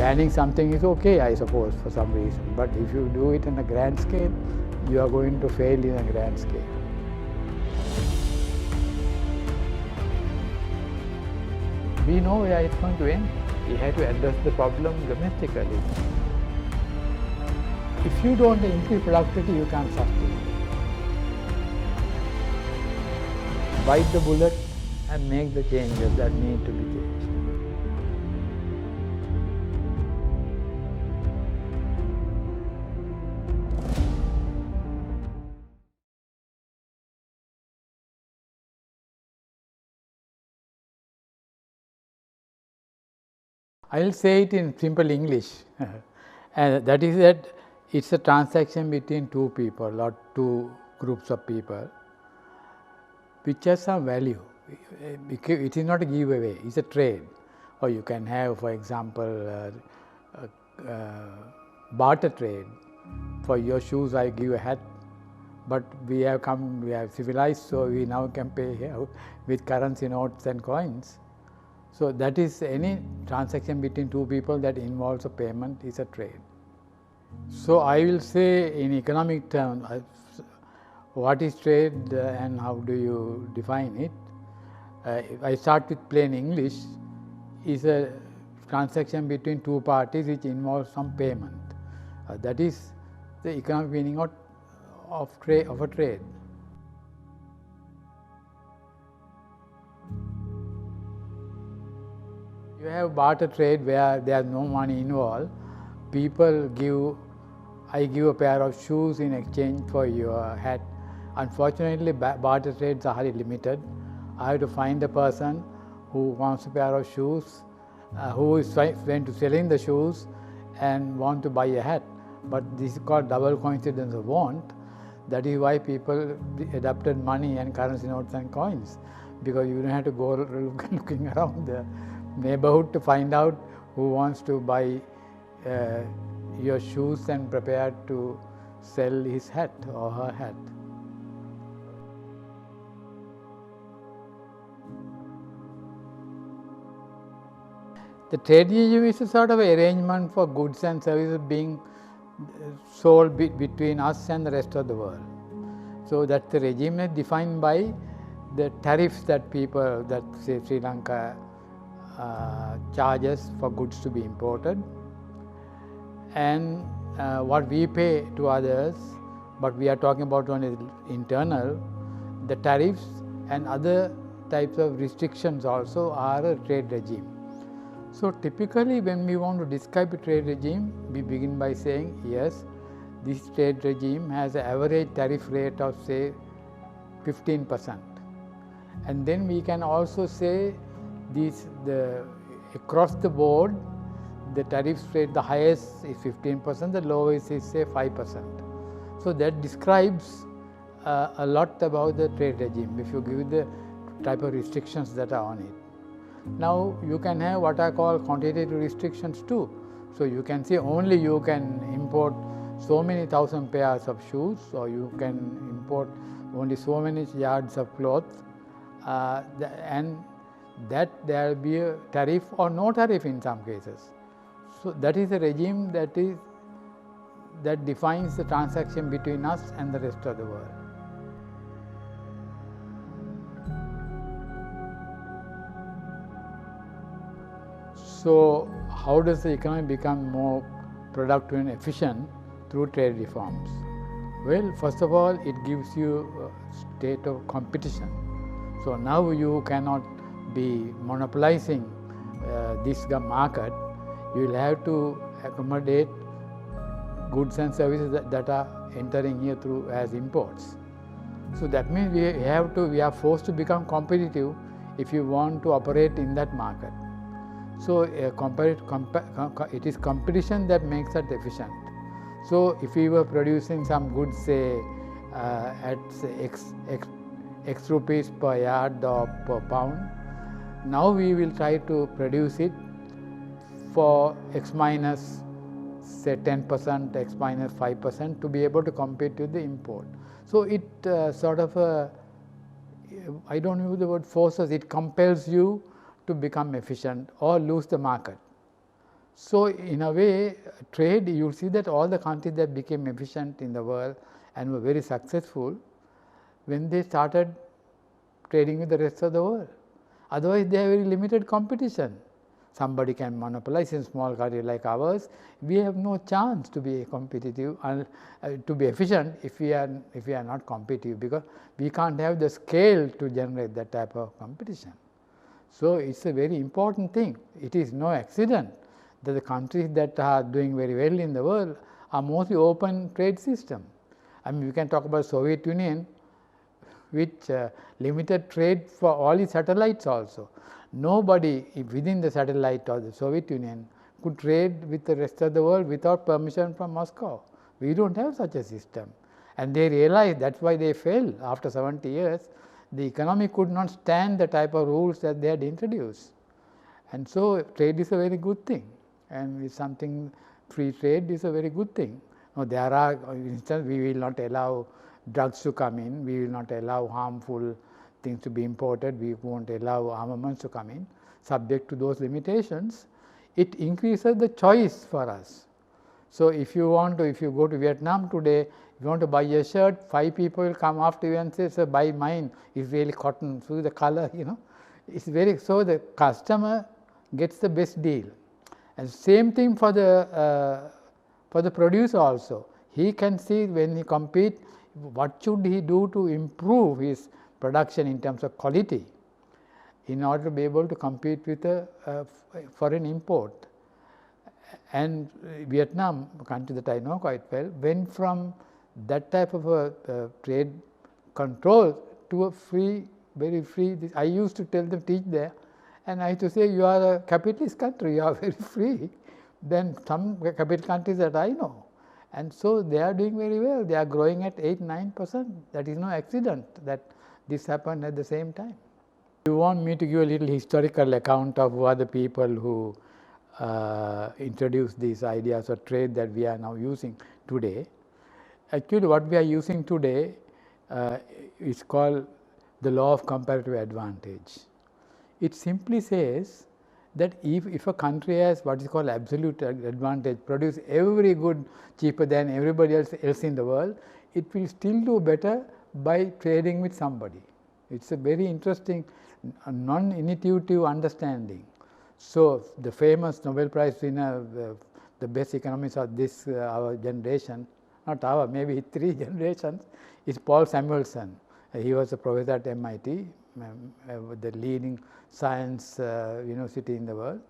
banning something is okay, I suppose, for some reason, but if you do it on a grand scale, you are going to fail in a grand scale. We know where it's going to end. We have to address the problem domestically. If you don't increase productivity, you can't sustain. Bite the bullet and make the changes that need to be changed. I will say it in simple English, and that is that it's a transaction between two people or two groups of people which has some value. It is not a giveaway, it's a trade. Or you can have, for example, barter trade. For your shoes, I give a hat, but we have civilized, so we now can pay with currency notes and coins. So that is any transaction between two people that involves a payment is a trade. So I will say in economic terms, what is trade and how do you define it? If I start with plain English, is a transaction between two parties which involves some payment. That is the economic meaning of a trade. You have barter trade where there is no money involved. I give a pair of shoes in exchange for your hat. Unfortunately, barter trades are highly limited. I have to find a person who wants a pair of shoes, who is going to selling the shoes and want to buy a hat. But this is called double coincidence of want. That is why people adopted money and currency notes and coins, because you don't have to go looking around the neighborhood to find out who wants to buy your shoes and prepared to sell his hat or her hat. The trade regime is a sort of arrangement for goods and services being sold between us and the rest of the world. So that the regime is defined by the tariffs that say Sri Lanka charges for goods to be imported, and what we pay to others, but we are talking about only internal. The tariffs and other types of restrictions also are a trade regime. So typically when we want to describe a trade regime, we begin by saying, yes, this trade regime has an average tariff rate of say 15%. And then we can also say across the board, the tariff rate, the highest is 15%, the lowest is say 5%. So that describes a lot about the trade regime if you give the type of restrictions that are on it. Now you can have what I call quantitative restrictions too. So you can say only you can import so many thousand pairs of shoes, or you can import only so many yards of cloth, and that there will be a tariff or no tariff in some cases. So that is a regime that defines the transaction between us and the rest of the world. So how does the economy become more productive and efficient through trade reforms? Well, first of all, it gives you a state of competition. So now you cannot be monopolizing this market. You will have to accommodate goods and services that are entering here through as imports. So that means we are forced to become competitive if you want to operate in that market. So it is competition that makes us efficient. So if we were producing some goods say at say X rupees per yard or per pound, now we will try to produce it for X minus say 10%, X minus 5% to be able to compete with the import. So it sort of I don't use the word forces, it compels you to become efficient or lose the market. So, in a way, trade, you will see that all the countries that became efficient in the world and were very successful when they started trading with the rest of the world. Otherwise, they have very limited competition. Somebody can monopolize. In small country like ours, we have no chance to be competitive and to be efficient if we are not competitive, because we can't have the scale to generate that type of competition. So, it is a very important thing. It is no accident that the countries that are doing very well in the world are mostly open trade system. I mean, we can talk about Soviet Union, which limited trade for all its satellites also. Nobody within the satellite of the Soviet Union could trade with the rest of the world without permission from Moscow. We do not have such a system, and they realized that is why they fell after 70 years. The economy could not stand the type of rules that they had introduced, and so trade is a very good thing, and it's something, free trade is a very good thing. Now, there are, for instance, we will not allow drugs to come in, we will not allow harmful things to be imported, we won't allow armaments to come in. Subject to those limitations, it increases the choice for us. So, if you go to Vietnam today, if you want to buy a shirt, 5 people will come after you and say, sir, buy mine, it's really cotton, so the color, it's very, so the customer gets the best deal. And same thing for the producer also. He can see when he compete, what should he do to improve his production in terms of quality in order to be able to compete with a foreign import. And Vietnam, a country that I know quite well, went from that type of a trade control to a free, very free. I used to tell them, teach there, and I used to say, you are a capitalist country, you are very free than some capitalist countries that I know. And so, they are doing very well, they are growing at 8-9%. That is no accident that this happened at the same time. You want me to give a little historical account of who are the people who introduced these ideas of trade that we are now using today. Actually, what we are using today is called the law of comparative advantage. It simply says that if a country has what is called absolute advantage, produce every good cheaper than everybody else in the world, it will still do better by trading with somebody. It is a very interesting non-intuitive understanding. So, the famous Nobel Prize winner, the best economist of this our generation, not our, maybe 3 generations, is Paul Samuelson. He was a professor at MIT, the leading science university in the world.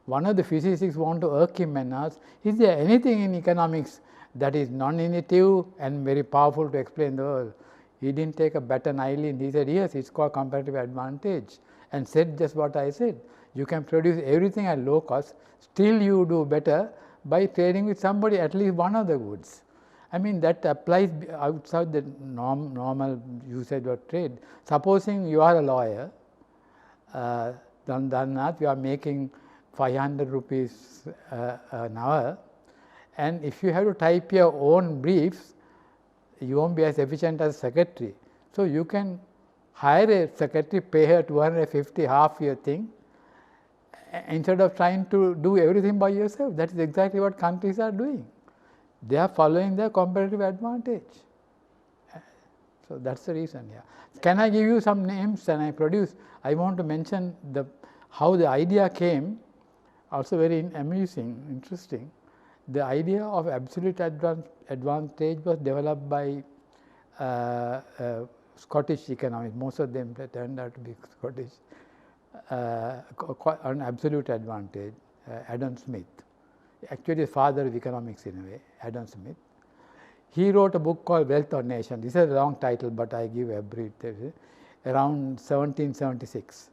One of the physicists want to irk him and ask, is there anything in economics that is non-intuitive and very powerful to explain the world? He did not take a bat an eyelid. He said, yes, it is called comparative advantage, and said just what I said. You can produce everything at low cost, still you do better by trading with somebody at least one of the goods. I mean, that applies outside the normal usage of trade. Supposing you are a lawyer, Dhannath, you are making 500 rupees an hour, and if you have to type your own briefs, you won't be as efficient as a secretary. So, you can hire a secretary, pay her 250, half your thing, instead of trying to do everything by yourself. That is exactly what countries are doing. They are following their comparative advantage. So, that is the reason. Yeah. Can I give you some names and I produce? I want to mention how the idea came, also very amusing, interesting. The idea of absolute advantage was developed by Scottish economists. Most of them turned out to be Scottish, on absolute advantage, Adam Smith. Actually, the father of economics in a way, Adam Smith. He wrote a book called Wealth of Nations. This is a long title, but I give a brief, around 1776.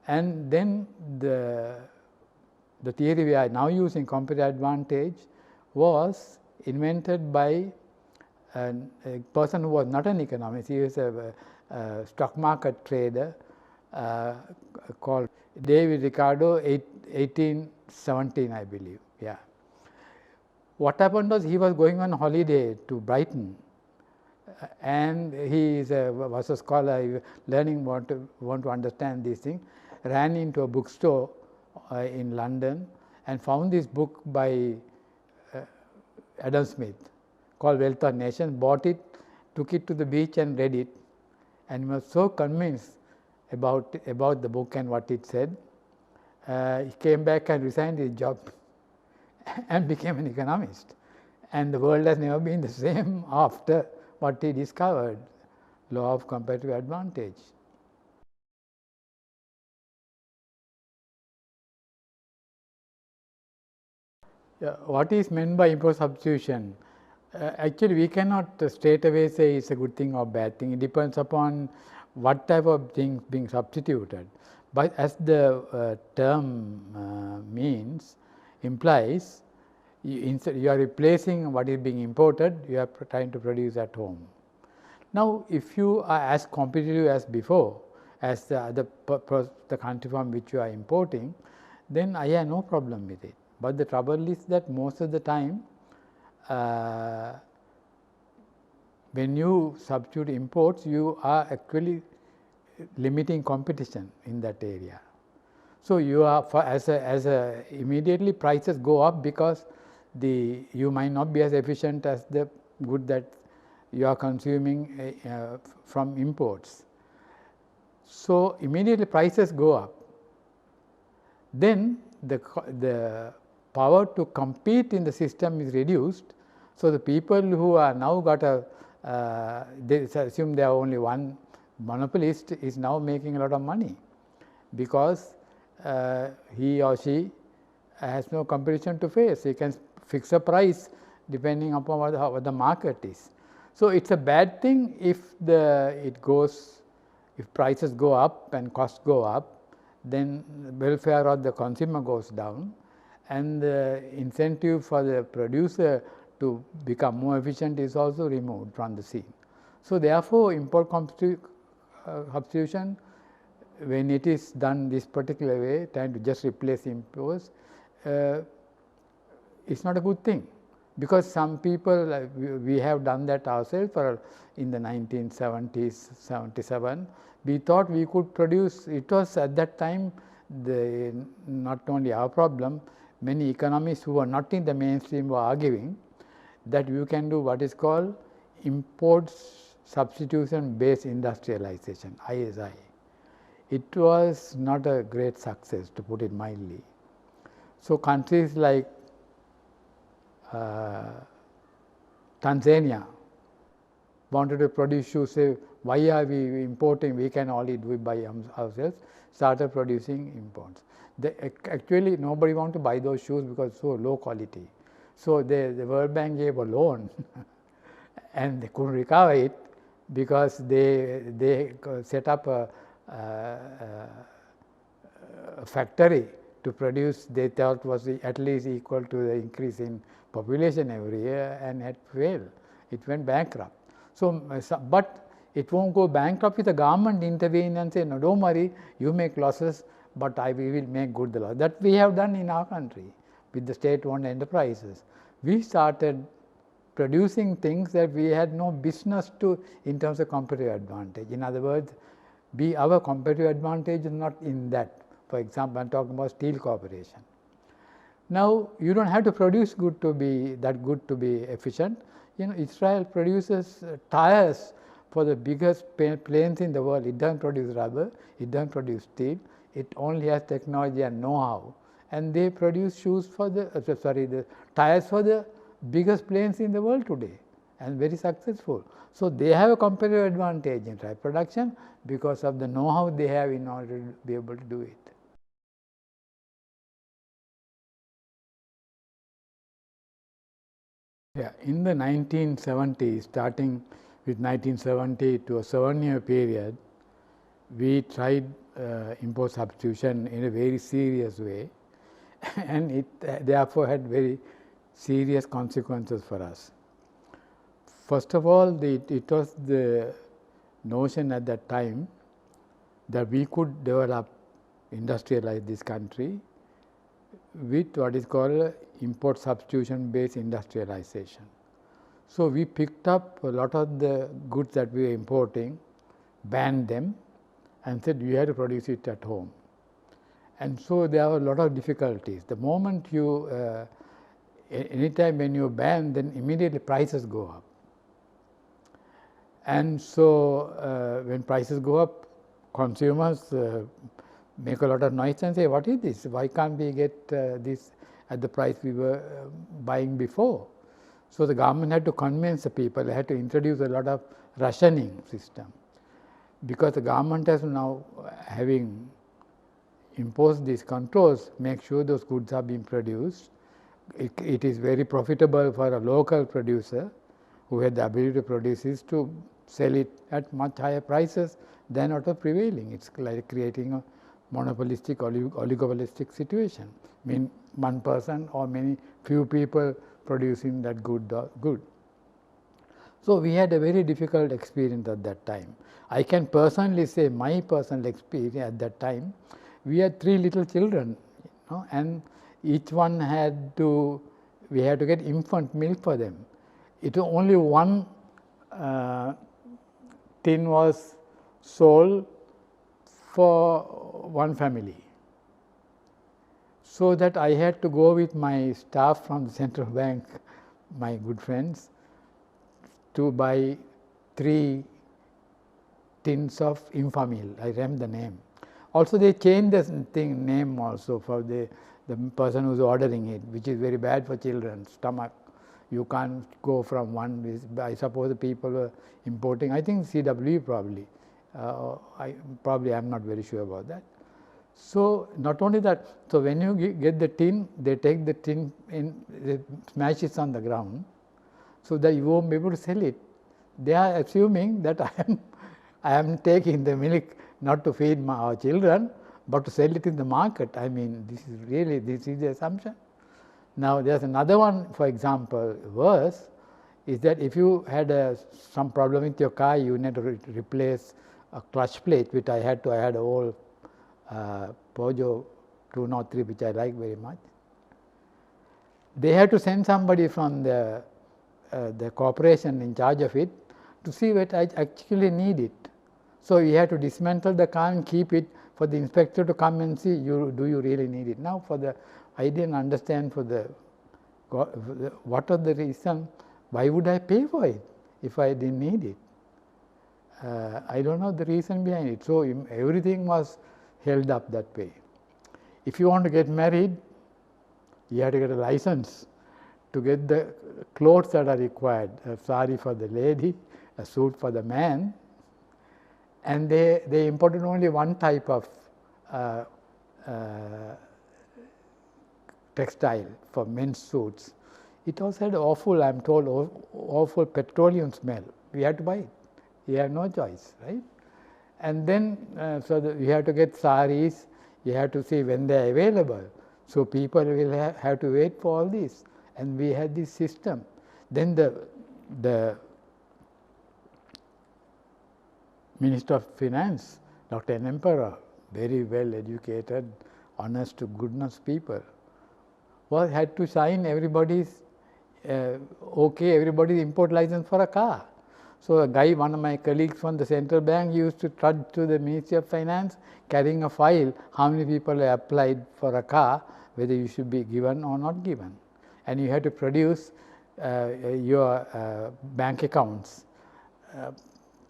And then the theory we are now using, comparative advantage, was invented by a person who was not an economist. He was a stock market trader called David Ricardo, 1817, I believe. Yeah. What happened was he was going on holiday to Brighton, and he was a scholar, learning want to understand these things. Ran into a bookstore in London and found this book by Adam Smith called Wealth of Nations, bought it, took it to the beach and read it, and he was so convinced about the book and what it said. He came back and resigned his job and became an economist. And the world has never been the same after what he discovered, law of comparative advantage. What is meant by import substitution? Actually, we cannot straight away say it's a good thing or bad thing. It depends upon what type of things being substituted. But as the term implies, you are replacing what is being imported, you are trying to produce at home. Now, if you are as competitive as before, as the country from which you are importing, then I have no problem with it. But the trouble is that most of the time, when you substitute imports, you are actually limiting competition in that area. So, you are immediately prices go up because you might not be as efficient as the good that you are consuming from imports. So, immediately prices go up. Then the power to compete in the system is reduced. So, the people who are now got they assume there are only one monopolist is now making a lot of money, because he or she has no competition to face. He can fix a price depending upon what the market is. So, it is a bad thing if prices go up and costs go up, then the welfare of the consumer goes down, and the incentive for the producer to become more efficient is also removed from the scene. So, therefore, import substitution, when it is done this particular way, trying to just replace imports, it's not a good thing, because some people, we have done that ourselves in the 1970s, 77. We thought we could produce, it was at that time not only our problem, many economists who were not in the mainstream were arguing that you can do what is called import substitution based industrialization, ISI. It was not a great success, to put it mildly. So, countries like Tanzania wanted to produce shoes, say, why are we importing, we can only do it by ourselves, started producing imports. Actually, nobody wanted to buy those shoes because so low quality. So, the World Bank gave a loan and they couldn't recover it, because they set up a factory to produce, they thought was at least equal to the increase in population every year, and had failed. It went bankrupt. So, but it won't go bankrupt if the government intervene and say, no, don't worry, you make losses, but we will make good the loss. That we have done in our country with the state-owned enterprises. We started producing things that we had no business to in terms of competitive advantage. In other words, our competitive advantage is not in that. For example, I am talking about steel corporation. Now, you don't have to produce good to be efficient. Israel produces tires for the biggest planes in the world. It doesn't produce rubber, it doesn't produce steel, it only has technology and know-how, and they produce shoes for the tires for the biggest planes in the world today, and very successful. So, they have a competitive advantage in tire production because of the know-how they have in order to be able to do it. Yeah, in the 1970s, starting with 1970 to a 7-year period, we tried import substitution in a very serious way, and it therefore had very serious consequences for us. First of all, it was the notion at that time that we could develop, industrialize this country with what is called import substitution based industrialization. So, we picked up a lot of the goods that we were importing, banned them, and said we had to produce it at home. And so there are a lot of difficulties. The moment you, anytime when you ban, then immediately prices go up. And so when prices go up, consumers make a lot of noise and say, what is this? Why can't we get this at the price we were buying before? So the government had to convince the people, they had to introduce a lot of rationing system. Because the government has now, having imposed these controls, make sure those goods are being produced. It is very profitable for a local producer who had the ability to produce this to sell it at much higher prices than what was prevailing. It's like creating a monopolistic, oligopolistic situation. I mean, one person or many few people producing that good. So we had a very difficult experience at that time. I can personally say my personal experience at that time. We had 3 little children, and each one we had to get infant milk for them. It was only one tin was sold for one family. So that I had to go with my staff from the central bank, my good friends, to buy 3 tins of Infamil. I remember the name. Also they changed the name also for the person who is ordering it, which is very bad for children's stomach. You can't go from one, I suppose the people were importing, I think CW probably, I am not very sure about that. So not only that, so when you get the tin, they take the tin they smash it on the ground, so that you won't be able to sell it. They are assuming that I am taking the milk not to feed our children, but to sell it in the market. I mean, this is the assumption. Now there is another one, for example, worse is that if you had some problem with your car, you need to replace a clutch plate, which I had a whole Peugeot 203, which I like very much. They had to send somebody from the corporation in charge of it to see what I actually need it. So you have to dismantle the car and keep it for the inspector to come and see, do you really need it? Now I didn't understand what was the reason, why would I pay for it if I didn't need it? I don't know the reason behind it. So everything was held up that way. If you want to get married, you have to get a license to get the clothes that are required, a sari for the lady, a suit for the man, and they imported only one type of textile for men's suits. It also had awful, I am told, awful petroleum smell. We had to buy it. You have no choice, right? And then you have to get saris, you have to see when they are available. So people will have to wait for all this, and we had this system. Then the Minister of Finance, Dr. N. Emperor, very well educated, honest to goodness people, had to sign everybody's everybody's import license for a car. So a guy, one of my colleagues from the central bank, used to trudge to the Ministry of Finance carrying a file, how many people have applied for a car, whether you should be given or not given. And you have to produce your bank accounts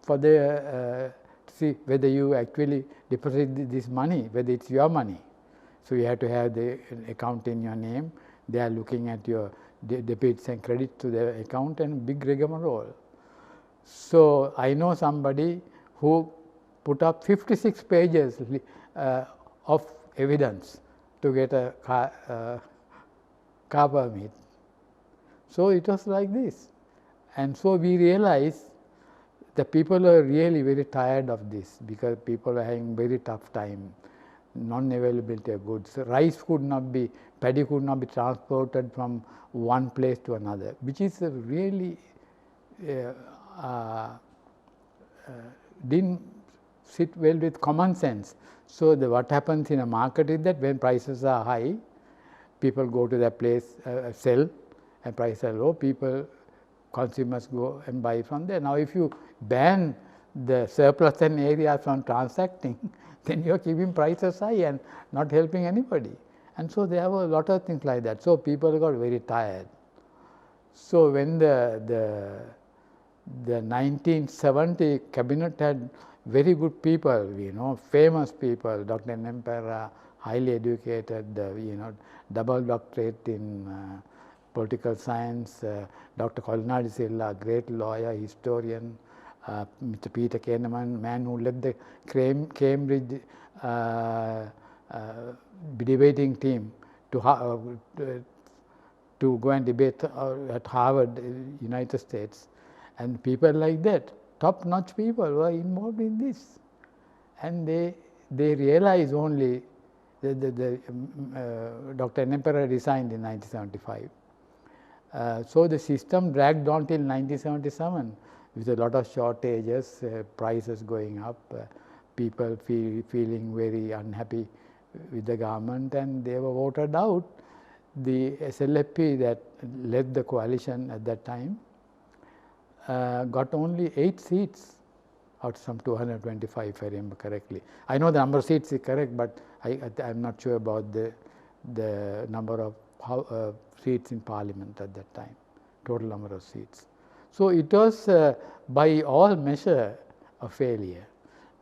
for to see whether you actually deposit this money, whether it's your money. So you have to have the account in your name. They are looking at your debits and credits to the account, and big rigmarole. So I know somebody who put up 56 pages of evidence to get a car permit. So it was like this. And so we realized the people are really very tired of this, because people are having very tough time, non-availability of goods. Rice could not be, paddy could not be transported from one place to another, which is really didn't sit well with common sense. So what happens in a market is that when prices are high, people go to that place, sell, and prices are low, consumers go and buy from there. Now if you ban the surplus and areas from transacting, then you are keeping prices high and not helping anybody. And so there were a lot of things like that. So people got very tired. So when the 1970 cabinet had very good people, famous people, Dr. Nempera, highly educated, double doctorate in political science, Dr. Collinadi Silla, great lawyer, historian, Mr. Peter Kahneman, man who led the Cambridge debating team to go and debate at Harvard, United States. And people like that, top-notch people were involved in this. And they realized only that Dr. Nempera resigned in 1975. So the system dragged on till 1977 with a lot of shortages, prices going up, people feeling very unhappy with the government, and they were voted out. The SLFP that led the coalition at that time got only 8 seats out of some 225, if I remember correctly. I know the number of seats is correct, but I'm not sure about the number of seats in parliament at that time, total number of seats. So it was by all measure a failure.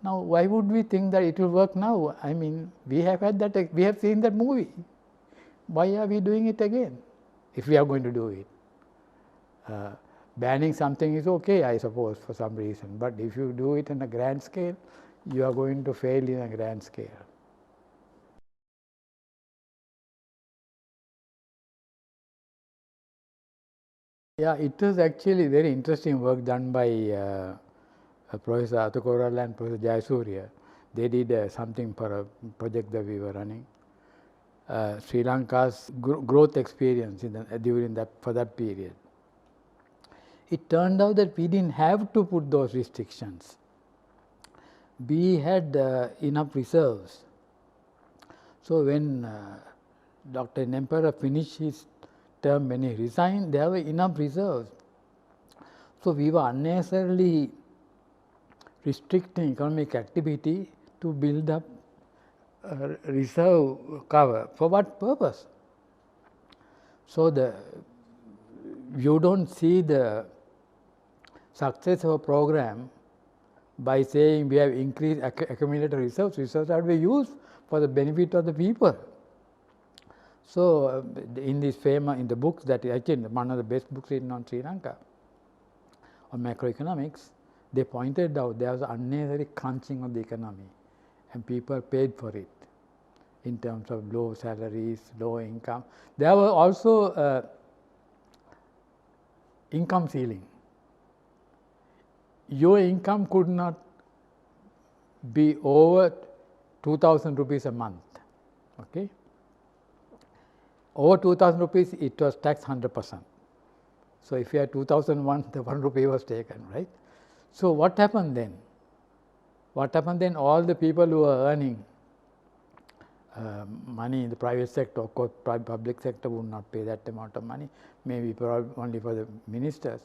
Now, why would we think that it will work now? I mean, we have had that, we have seen that movie. Why are we doing it again, if we are going to do it? Banning something is okay, I suppose, for some reason, but if you do it in a grand scale, you are going to fail in a grand scale. Yeah, it was actually very interesting work done by Professor Athukorala and Professor Jayasuriya. They did something for a project that we were running. Sri Lanka's growth experience for that period. It turned out that we didn't have to put those restrictions. We had enough reserves. So when Dr. Nempera finished his term, when he resigned, there were enough reserves. So we were unnecessarily restricting economic activity to build up reserve cover. For what purpose? So you don't see the success of a program by saying we have increased accumulated reserves. Reserves are to be used for the benefit of the people. So in the books that actually one of the best books written on Sri Lanka on macroeconomics, they pointed out there was unnecessary crunching of the economy, and people paid for it in terms of low salaries, low income. There were also income ceiling. Your income could not be over 2,000 rupees a month. Okay? Over 2,000 rupees, it was taxed 100%. So if you had 2,001, the 1 rupee was taken, right? So what happened then? What happened then? All the people who are earning money in the private sector, of course, public sector would not pay that amount of money, maybe probably only for the ministers.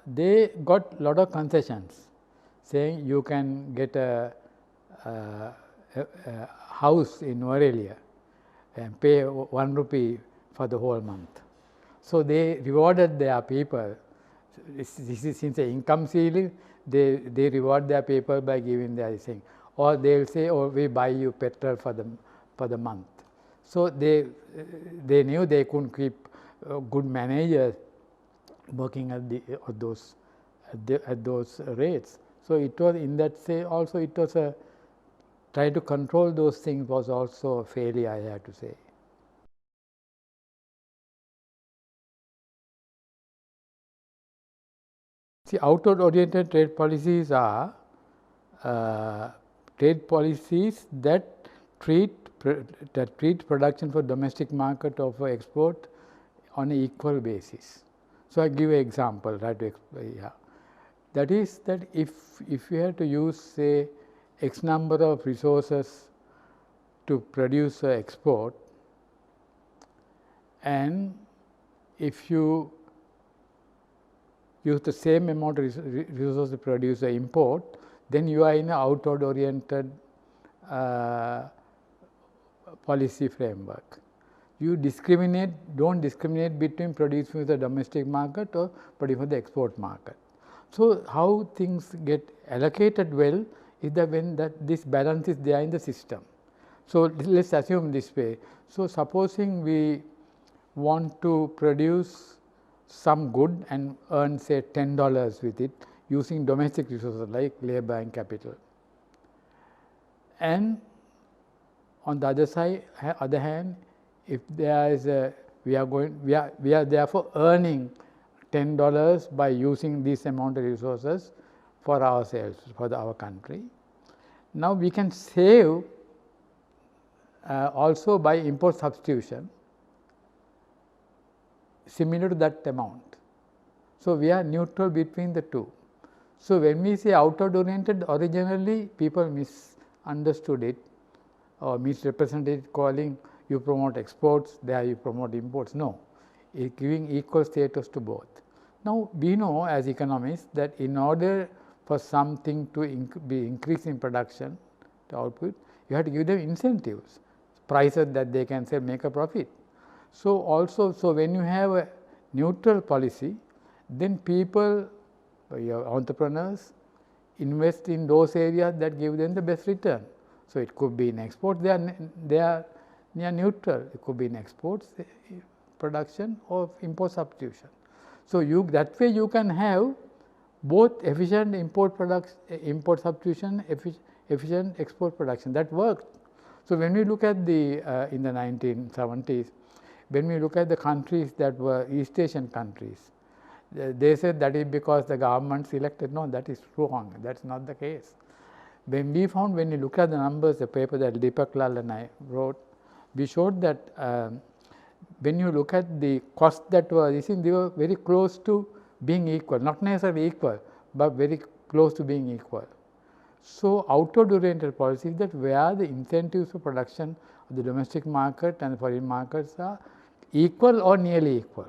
They got a lot of concessions, saying you can get a house in Norelia and pay 1 rupee for the whole month. So they rewarded their people. This is since the income ceiling, they reward their people by giving their thing. Or they will say, oh, we buy you petrol for the month. So they knew they couldn't keep good managers working at those rates. So it was in that say also it was a try to control those things was also a failure, I have to say. See, outward-oriented trade policies are trade policies that treat production for domestic market or for export on an equal basis. So I give an example, right? Yeah. That is that if you have to use, say, X number of resources to produce an export, and if you use the same amount of resources to produce the import, then you are in an outward oriented policy framework. You don't discriminate between producing for the domestic market or producing for the export market. So, how things get allocated well is that when this balance is there in the system. So, let us assume this way. So, supposing we want to produce some good and earn say $10 with it using domestic resources like labor and capital. And on the other hand, if there is we are therefore earning $10 by using this amount of resources for ourselves, for our country. Now, we can save also by import substitution similar to that amount. So, we are neutral between the two. So, when we say outward oriented, originally people misunderstood it or misrepresented it, calling you promote exports, there you promote imports. No, it giving equal status to both. Now, we know as economists that in order for something to be increased in production, the output, you have to give them incentives, prices that they can say make a profit. So, also, so when you have a neutral policy, then people, your entrepreneurs invest in those areas that give them the best return. So, it could be in exports, they are near neutral, it could be in exports production or import substitution. So, that way you can have both efficient import substitution, efficient export production, that worked. So, when we look at the in the 1970s, when we look at the countries that were East Asian countries, they said that is because the government selected. No, that is wrong, that is not the case. When we found, when you look at the numbers, the paper that Deepak Lal and I wrote, we showed that when you look at the costs that were received, they were very close to being equal, not necessarily equal, but very close to being equal. So, outward oriented policy is that where the incentives for production of the domestic market and foreign markets are equal or nearly equal,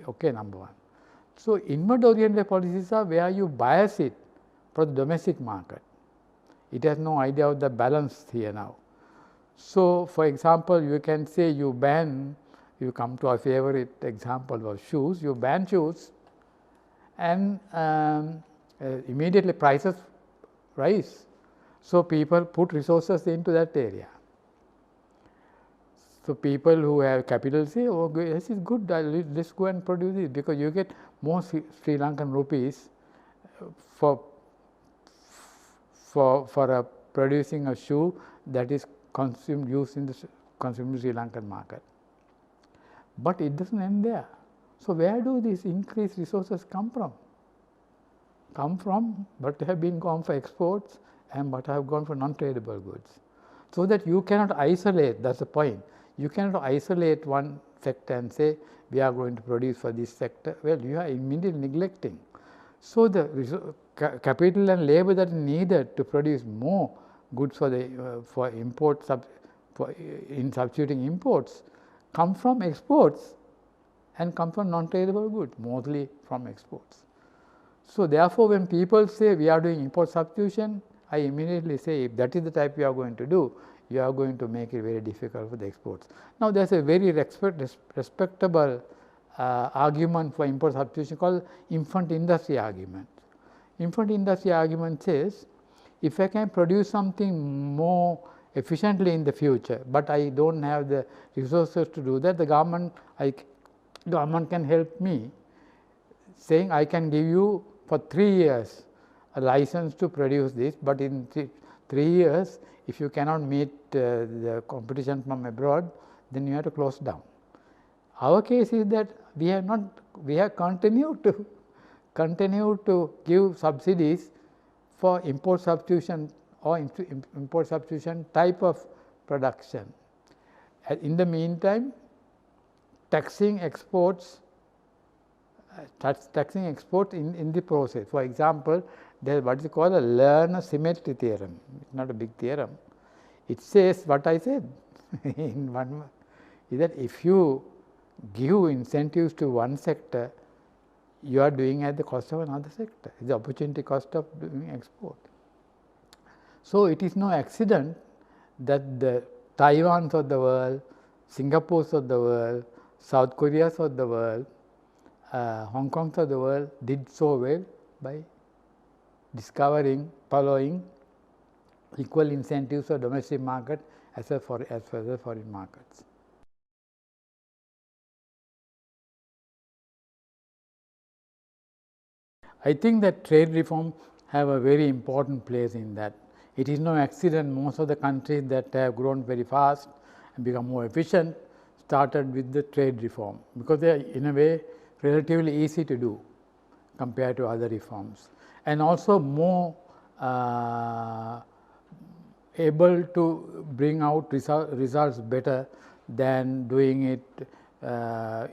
okay, number one. So, inward oriented policies are where you bias it for the domestic market. It has no idea of the balance here now. So, for example, you can say you come to our favorite example of shoes, you ban shoes and immediately prices rise. So, people put resources into that area. So, people who have capital say, oh, this is good, let us go and produce this, because you get more Sri Lankan rupees for producing a shoe that is used in the consumed Sri Lankan market. But it does not end there. So, where do these increased resources come from? Come from what have been gone for exports and what have gone for non-tradable goods. So, that you cannot isolate, that is the point. You cannot isolate one sector and say we are going to produce for this sector. Well, you are immediately neglecting. So, the capital and labor that is needed to produce more goods for the in substituting imports come from exports and come from non-tradable goods, mostly from exports. So, therefore, when people say we are doing import substitution, I immediately say if that is the type you are going to do, you are going to make it very difficult for the exports. Now, there is a very respectable argument for import substitution called infant industry argument. Infant industry argument says, if I can produce something more efficiently in the future, but I do not have the resources to do that, the government can help me, saying I can give you for 3 years a license to produce this, but in 3 years if you cannot meet the competition from abroad, then you have to close down. Our case is that we have continued to give subsidies for import substitution or import substitution type of production. In the meantime, taxing exports in the process. For example, there is what is called a Lerner symmetry theorem. It is not a big theorem. It says what I said in one is that if you give incentives to one sector you are doing at the cost of another sector, the opportunity cost of doing export. So, it is no accident that the Taiwans of the world, Singapores of the world, South Koreas of the world, Hong Kongs of the world did so well by discovering, following equal incentives for domestic market as well as foreign markets. I think that trade reform have a very important place in that. It is no accident most of the countries that have grown very fast and become more efficient started with the trade reform, because they are in a way relatively easy to do compared to other reforms, and also more able to bring out results better than doing it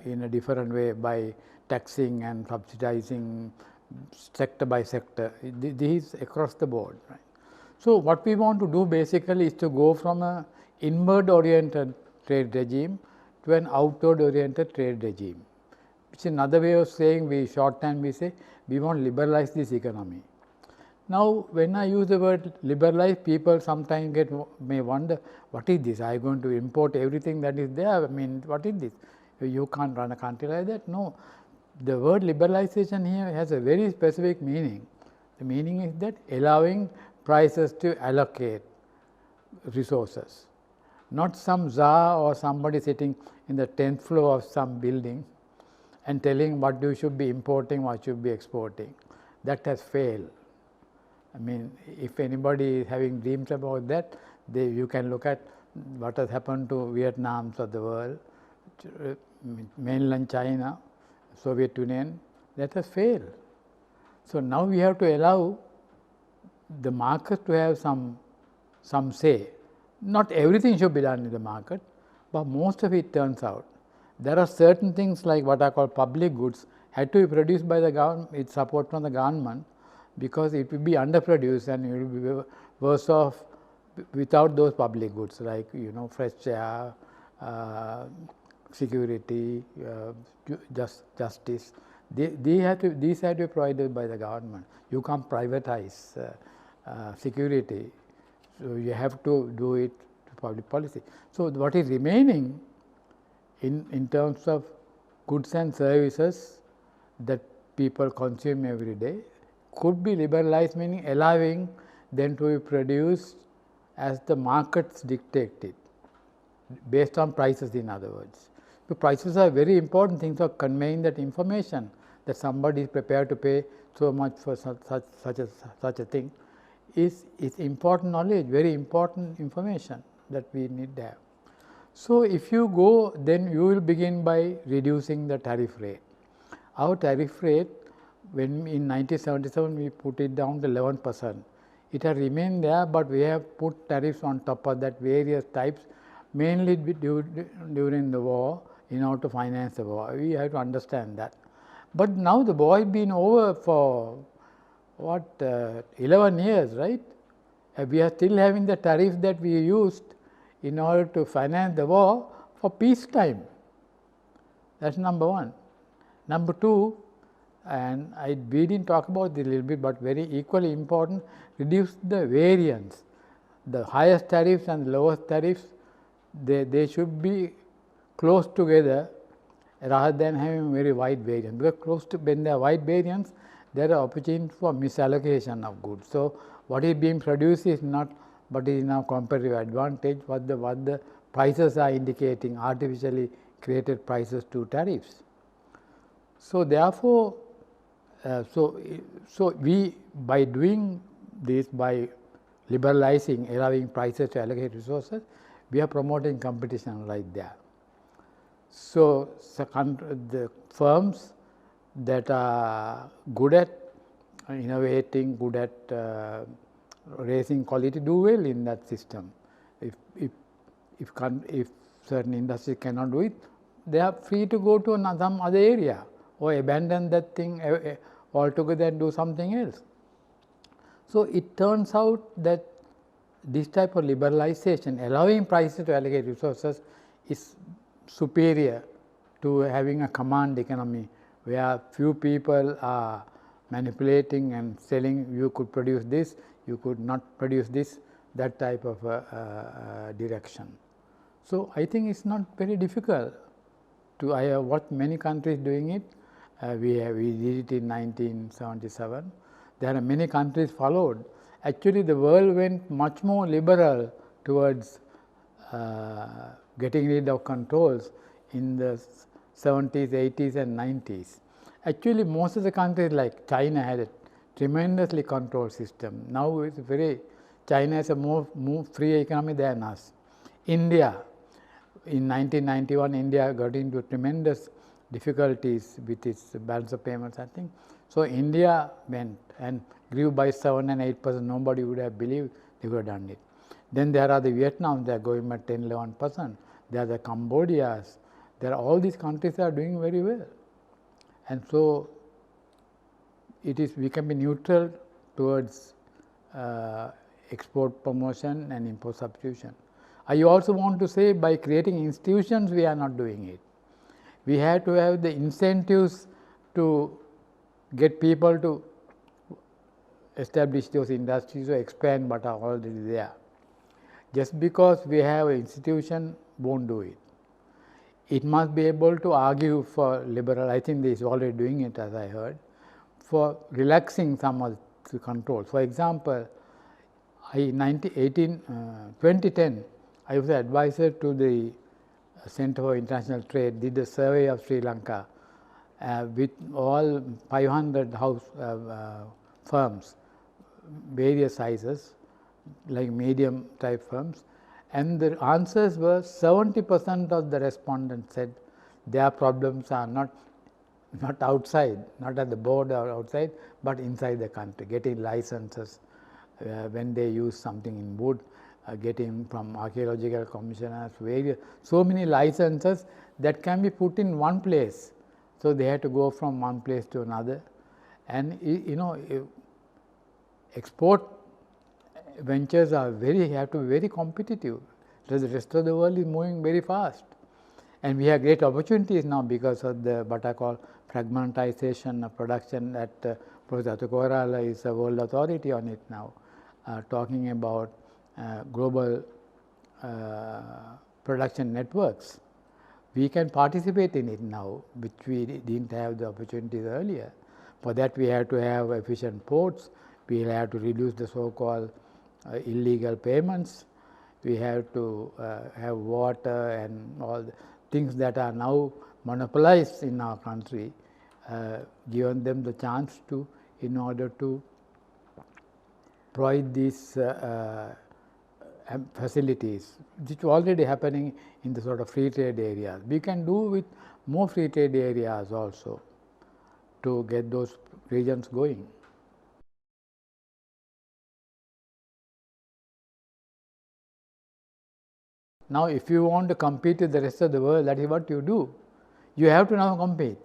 in a different way by taxing and subsidizing sector by sector. This is across the board. Right? So, what we want to do basically is to go from a inward oriented trade regime to an outward oriented trade regime, which is another way of saying, we shorthand, we say we want to liberalize this economy. Now, when I use the word liberalize, people sometimes may wonder, what is this? I am going to import everything that is there. I mean, what is this? You can't run a country like that. No, the word liberalization here has a very specific meaning. The meaning is that allowing prices to allocate resources, not some czar or somebody sitting in the 10th floor of some building and telling what you should be importing, what should be exporting. That has failed. I mean, if anybody is having dreams about that, you can look at what has happened to Vietnams of the world, mainland China, Soviet Union, that has failed. So, now we have to allow the market to have some say. Not everything should be done in the market, but most of it turns out. There are certain things like what are called public goods had to be produced by the government with support from the government, because it will be underproduced and you will be worse off without those public goods, like fresh air, security, justice. These have to be provided by the government. You can't privatize security, so you have to do it to public policy. So, what is remaining in terms of goods and services that people consume every day could be liberalized, meaning allowing them to be produced as the markets dictate it, based on prices, in other words. So, prices are very important things for conveying that information that somebody is prepared to pay so much for such a thing is important knowledge, very important information that we need to have. So, if you go, then you will begin by reducing the tariff rate. Our tariff rate, when in 1977 we put it down to 11%, it has remained there, but we have put tariffs on top of that, various types, mainly during the war, in order to finance the war. We have to understand that. But now the war has been over for what 11 years, right? We are still having the tariff that we used in order to finance the war for peacetime. That is number one. Number two, and we did not talk about this a little bit, but very equally important, reduce the variance. The highest tariffs and lowest tariffs, they should be close together rather than having very wide variance, because when there are wide variance, there are opportunities for misallocation of goods. So, what is being produced is not what is now comparative advantage, what the prices are indicating, artificially created prices to tariffs. So, therefore, we by doing this, by liberalizing, allowing prices to allocate resources, we are promoting competition right there. So, the firms that are good at innovating, good at raising quality do well in that system. If certain industries cannot do it, they are free to go to some other area or abandon that thing altogether and do something else. So, it turns out that this type of liberalization, allowing prices to allocate resources, is superior to having a command economy where few people are manipulating and selling, you could produce this, you could not produce this, that type of direction. So, I think it is not very difficult to, I have watched many countries doing it. We did it in 1977. There are many countries followed. Actually, the world went much more liberal towards getting rid of controls in the 70s, 80s and 90s. Actually, most of the countries like China had a tremendously controlled system. Now, it is very, China has a more free economy than us. India, in 1991, India got into tremendous difficulties with its balance of payments, I think. So, India went and grew by 7 and 8%, nobody would have believed they would have done it. Then there are the Vietnam, they are going by 10, 11%. There are the Cambodias, there are all these countries are doing very well. And so, it is, we can be neutral towards export promotion and import substitution. I also want to say, by creating institutions, we are not doing it. We have to have the incentives to get people to establish those industries or expand what are already there. Just because we have an institution won't do it. It must be able to argue for liberal, I think they is already doing it as I heard, for relaxing some of the controls. For example, in 2010, I was an advisor to the Center for International Trade, did a survey of Sri Lanka with all 500 firms, various sizes, like medium type firms, and the answers were 70% of the respondents said their problems are not outside, not at the border or outside, but inside the country, getting licenses when they use something in wood, getting from archaeological commissioners, various, so many licenses that can be put in one place. So, they had to go from one place to another, and export ventures are have to be very competitive, because the rest of the world is moving very fast. And we have great opportunities now because of what I call fragmentization of production that Professor Rajapatirana is a world authority on it now, talking about global production networks. We can participate in it now, which we didn't have the opportunities earlier. For that, we have to have efficient ports, we have to reduce the so-called illegal payments, we have to have water and all the things that are now monopolized in our country, given them the chance to, in order to provide these facilities, which are already happening in the sort of free trade areas. We can do with more free trade areas also to get those regions going. Now, if you want to compete with the rest of the world, that is what you do. You have to now compete.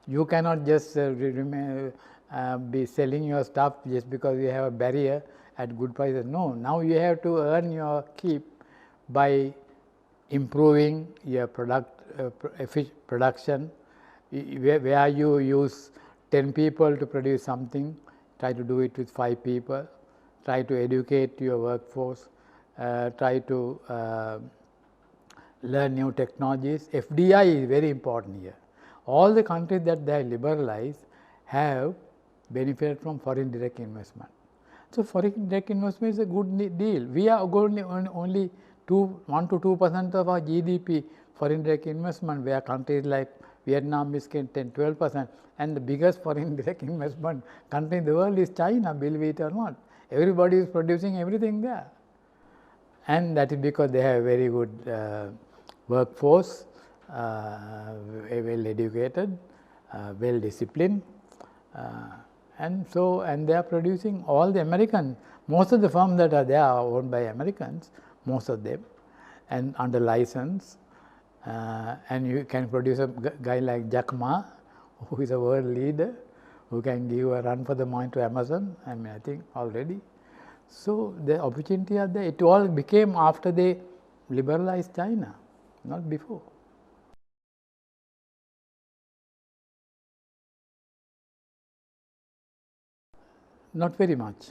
You cannot just be selling your stuff just because you have a barrier at good prices. No, now you have to earn your keep by improving your production. Where you use 10 people to produce something, try to do it with 5 people, try to educate your workforce, try to learn new technologies. FDI is very important here. All the countries that they have liberalized have benefited from foreign direct investment. So, foreign direct investment is a good deal. We are only 1 to 2% of our GDP foreign direct investment, where countries like Vietnam is 10-12%, and the biggest foreign direct investment country in the world is China, believe it or not. Everybody is producing everything there, and that is because they have very good workforce, well educated, well disciplined, and they are producing. All the American, most of the firms that are there are owned by Americans, most of them, and under license, and you can produce a guy like Jack Ma, who is a world leader, who can give a run for the money to Amazon, I think already. So, the opportunity are there. It all became after they liberalized China, not before. Not very much.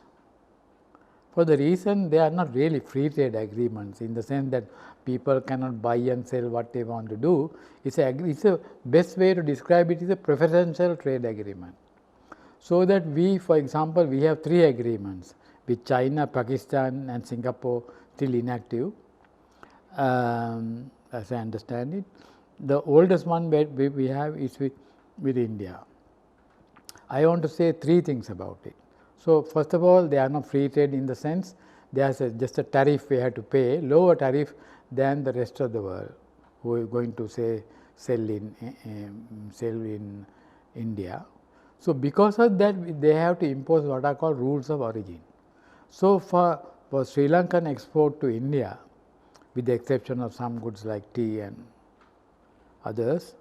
For the reason they are not really free trade agreements, in the sense that people cannot buy and sell what they want to do. It's a best way to describe it is a preferential trade agreement. So that we, for example, we have 3 agreements with China, Pakistan and Singapore still inactive, as I understand it. The oldest one we have is with India. I want to say 3 things about it. So, first of all, they are not free trade in the sense there is just a tariff we have to pay, lower tariff than the rest of the world who is going to say sell in India. So, because of that they have to impose what are called rules of origin. So, for Sri Lankan export to India, with the exception of some goods like tea and others,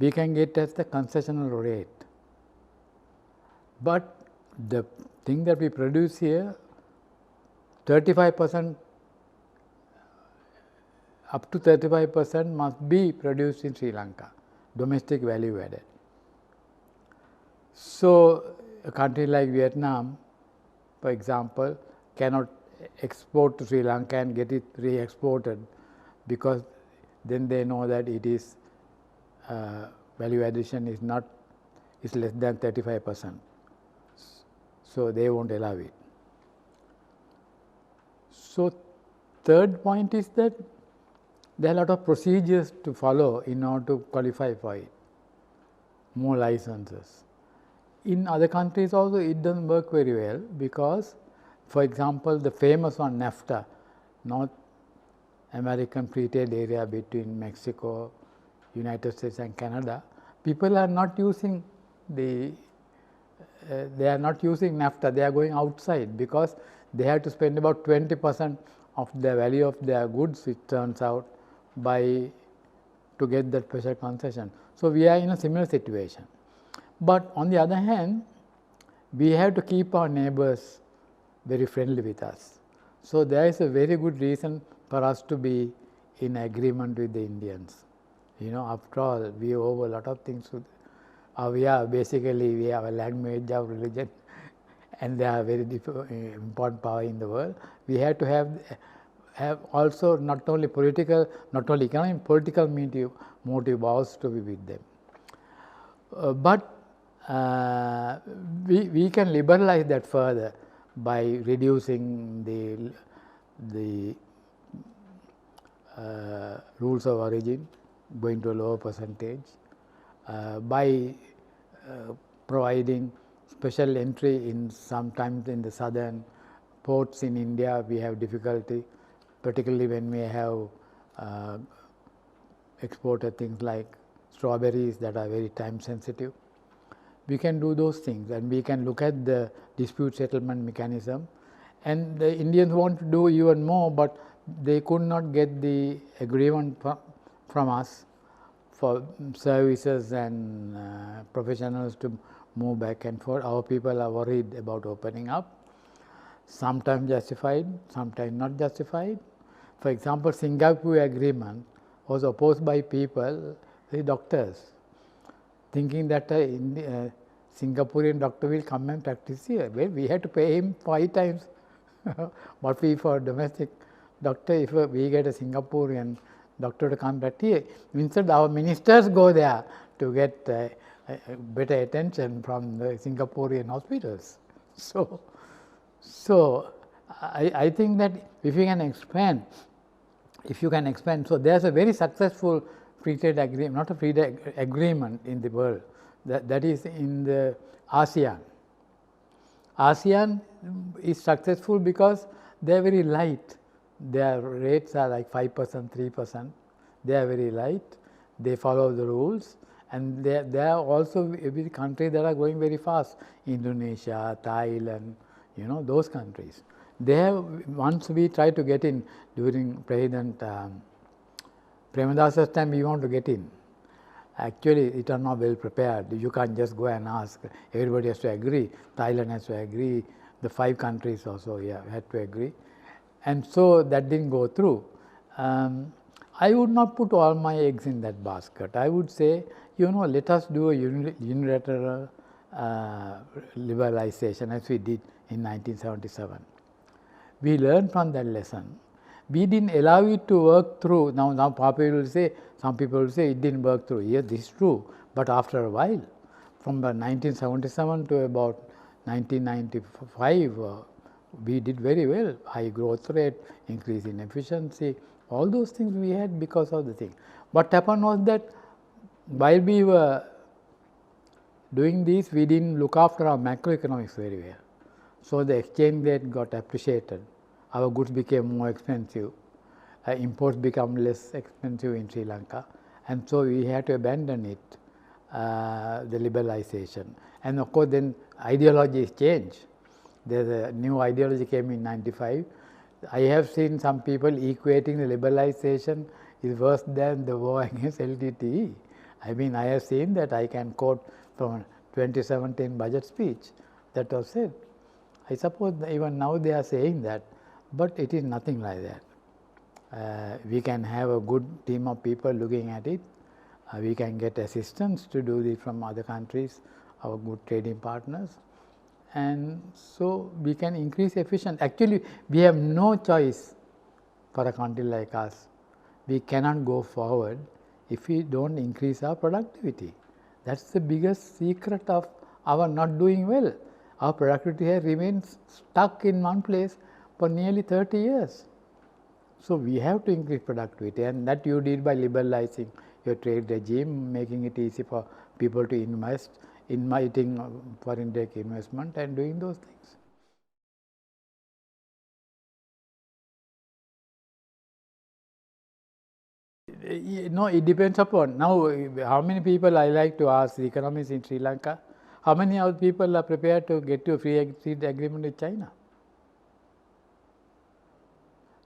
we can get as the concessional rate. But the thing that we produce here, 35%, up to 35% must be produced in Sri Lanka, domestic value added. So, a country like Vietnam, for example, cannot export to Sri Lanka and get it re-exported, because then they know that it is value addition is less than 35%. So, they will not allow it. So, third point is that there are a lot of procedures to follow in order to qualify for it, more licenses. In other countries also it does not work very well, because for example, the famous one NAFTA, North American Free Trade Area between Mexico, United States and Canada, people are not using they are not using NAFTA, they are going outside, because they have to spend about 20% of the value of their goods, it turns out, to get that special concession. So, we are in a similar situation. But on the other hand, we have to keep our neighbors very friendly with us. So, there is a very good reason for us to be in agreement with the Indians. After all, we owe a lot of things to we are basically, we have a language, our religion, and they are very important power in the world. We have to have also not only political, not only economic, political motive also to be with them. But we can liberalize that further by reducing the rules of origin, going to a lower percentage, by providing special entry in sometimes in the southern ports in India. We have difficulty, particularly when we have exported things like strawberries that are very time sensitive. We can do those things, and we can look at the dispute settlement mechanism, and the Indians want to do even more, but they could not get the agreement from us for services and professionals to move back and forth. Our people are worried about opening up, sometimes justified, sometimes not justified. For example, Singapore agreement was opposed by people, the doctors, thinking that Singaporean doctor will come and practice here. Well, we had to pay him 5 times what we for domestic doctor. If we get a Singaporean doctor to come back here, instead our ministers go there to get better attention from the Singaporean hospitals. So I think that if you can expand, so there is a very successful free trade agreement, not a free trade agreement in the world, that is in the ASEAN. ASEAN is successful because they are very light. Their rates are like 5%, 3%. They are very light. They follow the rules, and they are also every country that are going very fast. Indonesia, Thailand, those countries. They have, once we try to get in during President Premadasa's time, we want to get in. Actually, it are not well prepared. You can't just go and ask. Everybody has to agree. Thailand has to agree. The 5 countries also had to agree. And so that didn't go through. I would not put all my eggs in that basket. I would say, let us do a unilateral liberalization as we did in 1977. We learned from that lesson. We didn't allow it to work through. Now some people will say it didn't work through. Yes, this is true. But after a while, from 1977 to about 1995, we did very well. High growth rate, increase in efficiency, all those things we had because of the thing. What happened was that while we were doing this, we didn't look after our macroeconomics very well. So the exchange rate got appreciated. Our goods became more expensive. Imports become less expensive in Sri Lanka, and so we had to abandon it, the liberalization. And of course, then ideologies change. There's a new ideology came in 95. I have seen some people equating the liberalization is worse than the war against LTTE. I mean, I have seen that. I can quote from 2017 budget speech that was said. I suppose even now they are saying that, but it is nothing like that. We can have a good team of people looking at it. We can get assistance to do this from other countries, our good trading partners, and so we can increase efficiency. Actually, we have no choice for a country like us. We cannot go forward if we don't increase our productivity. That's the biggest secret of our not doing well. Our productivity has remained stuck in one place for nearly 30 years. So we have to increase productivity, and that you did by liberalizing your trade regime, making it easy for people to invest, inviting foreign direct investment and doing those things. No, it depends upon. Now, how many people, I like to ask the economists in Sri Lanka, how many of people are prepared to get to a free trade agreement with China?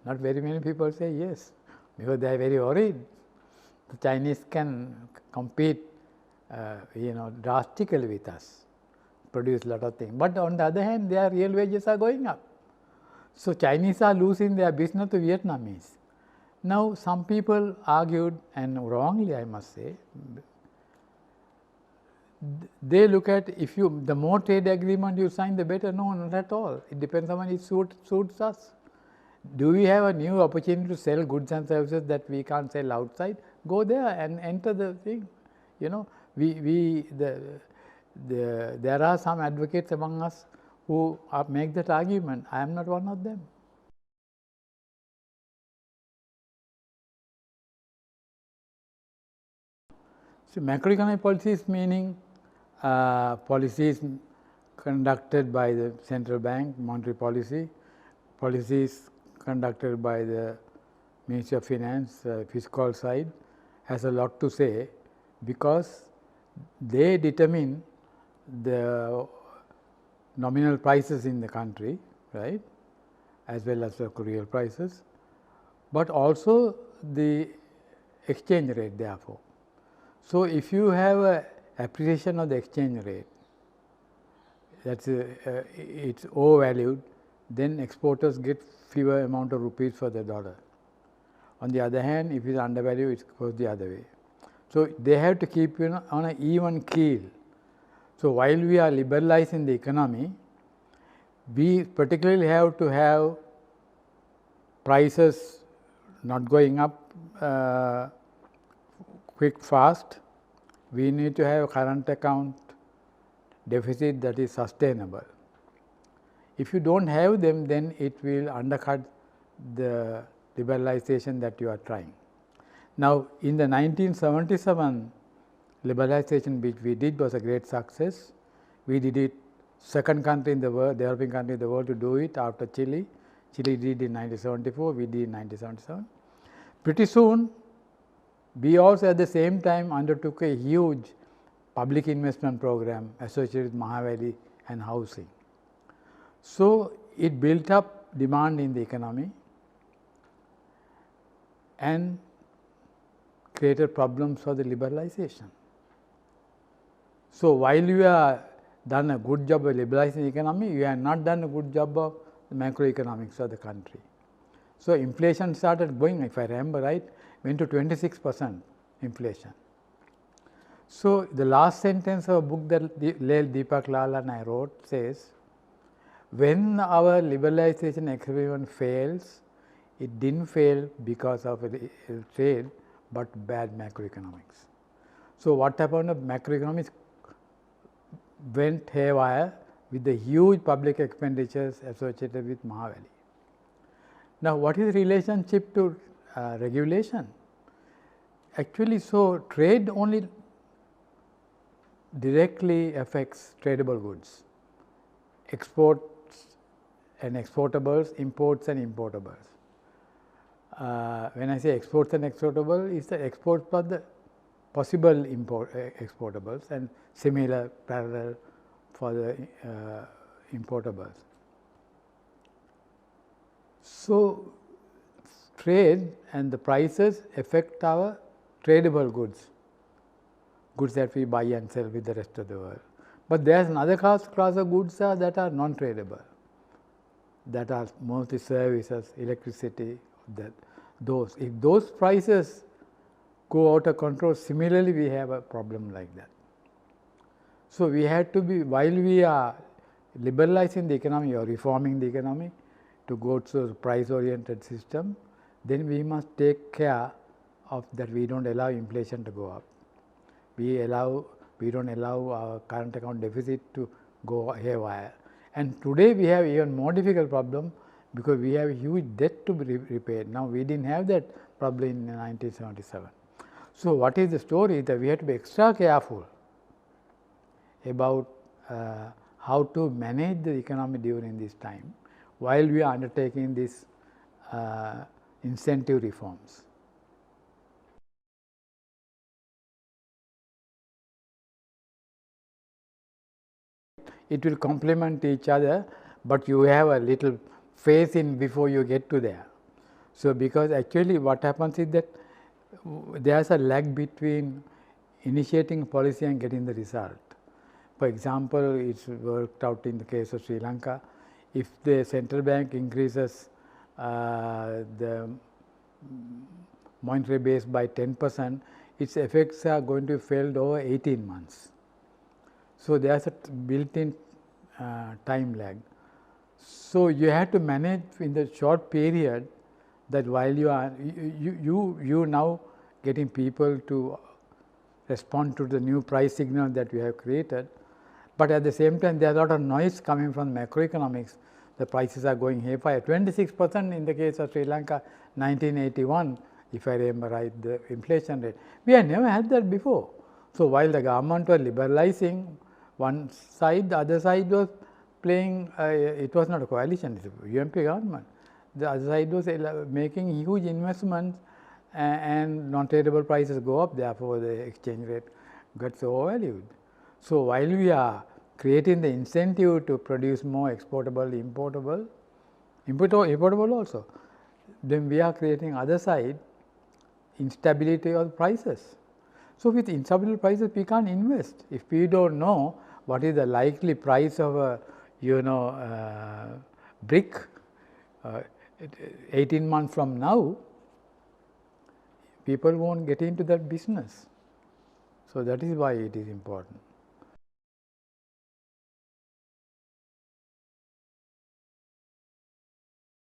Not very many people say yes, because they are very worried. The Chinese can compete, drastically with us, produce a lot of things. But on the other hand, their real wages are going up. So Chinese are losing their business to Vietnamese. Now, some people argued, and wrongly I must say, they look at the more trade agreement you sign, the better. No, not at all. It depends on it suits us. Do we have a new opportunity to sell goods and services that we can't sell outside? Go there and enter the thing. There are some advocates among us who make that argument. I am not one of them. So macroeconomic policies meaning policies conducted by the central bank, monetary policy, policies conducted by the Ministry of Finance, fiscal side, has a lot to say, because they determine the nominal prices in the country, right, as well as the real prices, but also the exchange rate therefore. So, if you have a appreciation of the exchange rate, that's it's overvalued, then exporters get fewer amount of rupees for the dollar. On the other hand, if it is undervalued, it goes the other way. So, they have to keep on an even keel. So, while we are liberalizing the economy, we particularly have to have prices not going up fast. We need to have current account deficit that is sustainable. If you don't have them, then it will undercut the liberalization that you are trying. Now, in the 1977 liberalization which we did was a great success. We did it second country in the world, developing country in the world to do it after Chile. Chile did in 1974, we did in 1977. Pretty soon, we also at the same time undertook a huge public investment program associated with Mahavali and housing. So, it built up demand in the economy and created problems for the liberalization. So, while you have done a good job of liberalizing the economy, you have not done a good job of the macroeconomics of the country. So, inflation started going, if I remember right, went to 26% inflation. So, the last sentence of a book that Deepak Lal and I wrote says, when our liberalization experiment fails, it didn't fail because of trade, but bad macroeconomics. So, what happened? Macroeconomics went haywire with the huge public expenditures associated with Mahavali. Now, what is the relationship to regulation? Actually, so trade only directly affects tradable goods, exports and exportables, imports and importables. When I say exports and exportable, it's the exports plus the possible exportables and similar parallel for the importables. So, trade and the prices affect our tradable goods, goods that we buy and sell with the rest of the world. But there is another class of goods that are non-tradable, that are mostly services, electricity, those. If those prices go out of control, similarly we have a problem like that. So, we had to be, while we are liberalizing the economy or reforming the economy to go to a price oriented system, then we must take care of that we do not allow inflation to go up. We do not allow our current account deficit to go haywire. And today we have even more difficult problem because we have huge debt to be repaid. Now, we did not have that problem in 1977. So, what is the story? That we have to be extra careful about how to manage the economy during this time while we are undertaking these incentive reforms. It will complement each other, but you have a little phase in before you get to there. So, because actually what happens is that there is a lag between initiating policy and getting the result. For example, it is worked out in the case of Sri Lanka. If the central bank increases the monetary base by 10%, its effects are going to be felt over 18 months. So, there is a built-in time lag. So, you have to manage in the short period that while you are you now getting people to respond to the new price signal that you have created, but at the same time there is a lot of noise coming from macroeconomics. The prices are going haywire, 26% in the case of Sri Lanka 1981, if I remember right, the inflation rate. We have never had that before. So, while the government was liberalizing one side, the other side was playing, it was not a coalition, it was a UMP government. The other side was making huge investments and non-tradable prices go up, therefore, the exchange rate gets overvalued. So, while we are creating the incentive to produce more exportable, importable also, then we are creating other side instability of prices. So, with instability prices we can't invest. If we do not know what is the likely price of a brick 18 months from now, people will not get into that business. So, that is why it is important.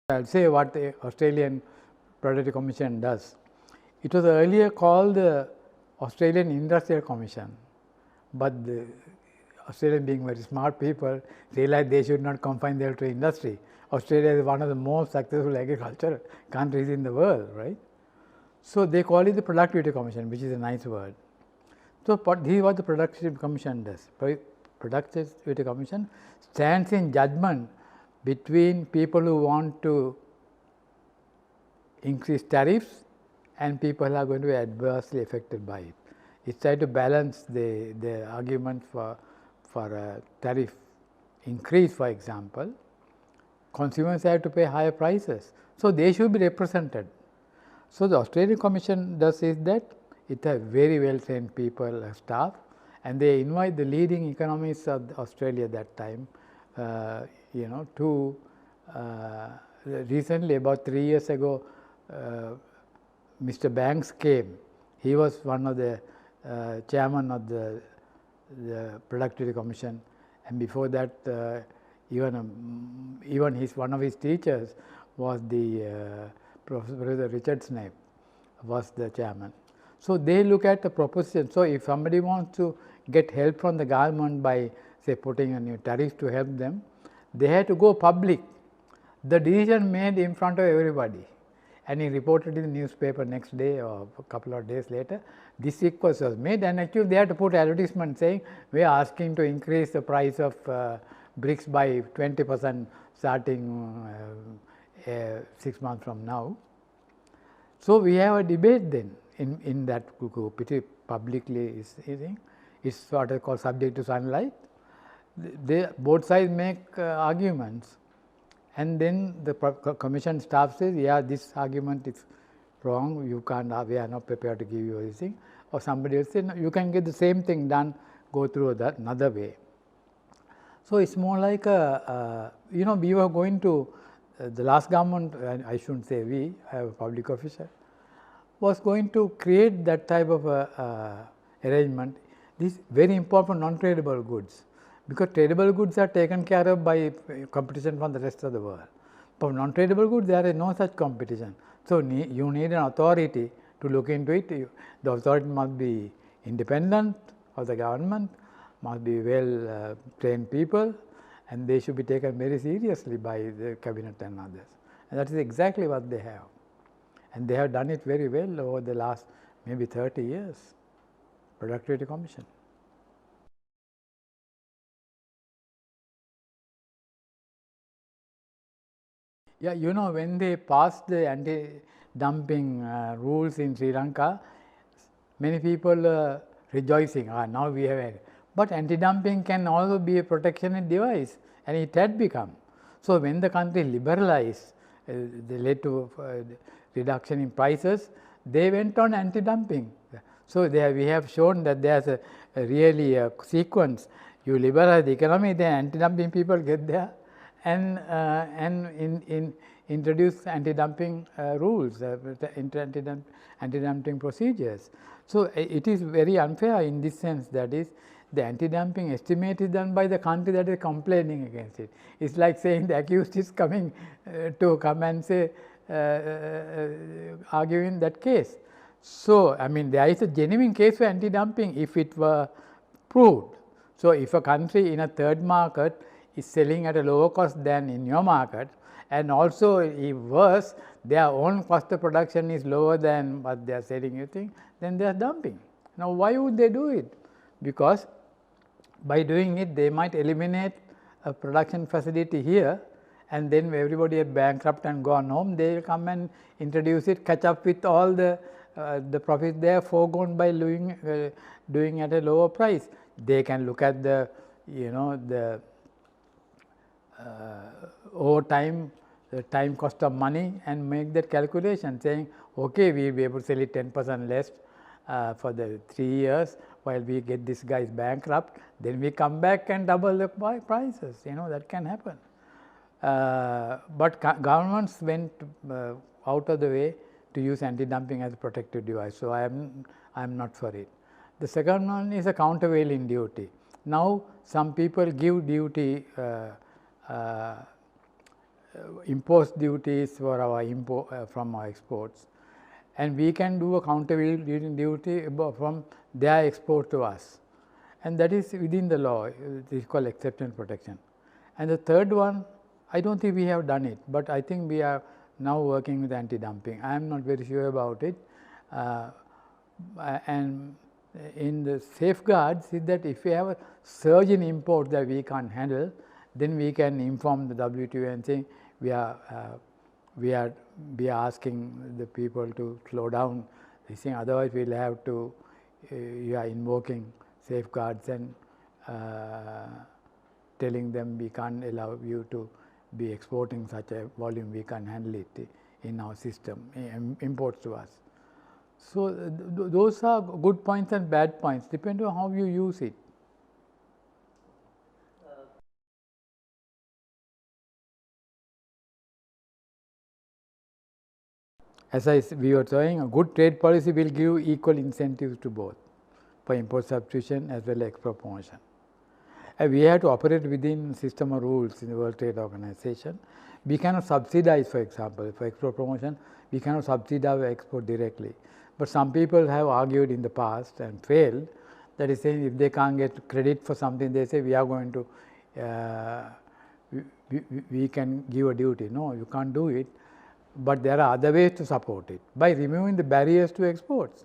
I will say what the Australian Productive Commission does. It was earlier called the Australian Industrial Commission, but the Australians, being very smart people, realized they should not confine them to industry. Australia is one of the most successful agricultural countries in the world, right. So, they call it the Productivity Commission, which is a nice word. So, this is what the Productivity Commission does. Productivity Commission stands in judgment between people who want to increase tariffs and people who are going to be adversely affected by it. It tries to balance the argument for a tariff increase, for example. Consumers have to pay higher prices. So, they should be represented. So, the Australian Commission does is that it has very well trained people, staff, and they invite the leading economists of Australia that time, to recently about 3 years ago, Mr. Banks came. He was one of the chairman of the Productivity Commission, and before that even one of his teachers was the Professor Richard Snape was the chairman. So they look at the proposition. So if somebody wants to get help from the government by say putting a new tariff to help them, they had to go public. The decision made in front of everybody, and he reported in the newspaper next day or a couple of days later. This request was made, and actually they had to put advertisement saying we are asking to increase the price of bricks by 20% starting 6 months from now. So we have a debate then in that group. It publicly is what is called subject to sunlight. Both sides make arguments, and then the commission staff says, yeah, this argument is wrong, you can't, we are not prepared to give you this thing, or somebody else says, no, you can get the same thing done, go through that another way. So it's more like we were going to, the last government, I shouldn't say we, I have a public official, was going to create that type of arrangement. This is very important for non-tradable goods, because tradable goods are taken care of by competition from the rest of the world. For non-tradable goods, there is no such competition. So you need an authority to look into it. The authority must be independent of the government, must be well trained people, and they should be taken very seriously by the cabinet and others. And that is exactly what they have. And they have done it very well over the last maybe 30 years, Productivity Commission. Yeah, when they passed the anti-dumping rules in Sri Lanka, many people rejoicing, now we have it. But anti-dumping can also be a protectionist device, and it had become. So when the country liberalized, they led to reduction in prices, they went on anti-dumping. So we have shown that there is a really a sequence. You liberalize the economy, then anti-dumping people get there, and introduce anti-dumping rules, anti-dumping procedures. So it is very unfair in this sense, that is, the anti-dumping estimate is done by the country that is complaining against it. It's like saying the accused is coming to come and say, arguing that case. So, I mean, there is a genuine case for anti-dumping if it were proved. So, if a country in a third market is selling at a lower cost than in your market, and also if worse, their own cost of production is lower than what they are selling, you think, then they are dumping. Now, why would they do it? Because by doing it, they might eliminate a production facility here, and then everybody is bankrupt and gone home, they will come and introduce it, catch up with all the profit they have foregone by doing at a lower price. They can look at the over time, the time cost of money, and make that calculation saying, okay, we will be able to sell it 10% less for the 3 years while we get this guys bankrupt, then we come back and double the prices, that can happen. But governments went out of the way to use anti-dumping as a protective device. So, I am not for it. The second one is a countervailing duty. Now, some people give duty, impose duties for our from our exports, and we can do a countervailing duty from their export to us, and that is within the law. It is called exception protection. And the third one, I don't think we have done it, but I think we are now working with anti-dumping. I am not very sure about it. And in the safeguards is that if we have a surge in imports that we can't handle, then we can inform the WTO and say we are asking the people to slow down this thing. Otherwise, we will have to you are invoking safeguards and telling them we can't allow you to be exporting such a volume, we can't handle it in our system, imports to us. So, those are good points and bad points, depending on how you use it. As we were saying, a good trade policy will give equal incentives to both. for import substitution as well as export promotion. And we have to operate within system of rules in the World Trade Organization. We cannot subsidize, for example, for export promotion, we cannot subsidize export directly. But some people have argued in the past and failed, that is saying if they can't get credit for something, they say we are going to, we can give a duty. No, you can't do it, but there are other ways to support it by removing the barriers to exports.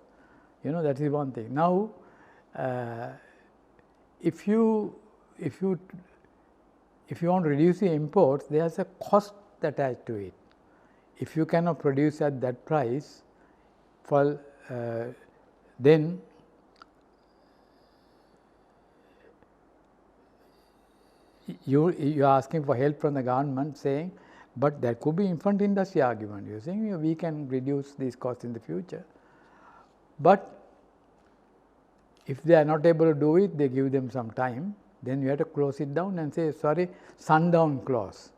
You know, that is one thing. Now, if you want to reduce the imports, there is a cost attached to it. If you cannot produce at that price, for then you are asking for help from the government, saying, but there could be infant industry argument. You are saying we can reduce these costs in the future, but if they are not able to do it, they give them some time. Then you have to close it down and say, sorry, sundown clause.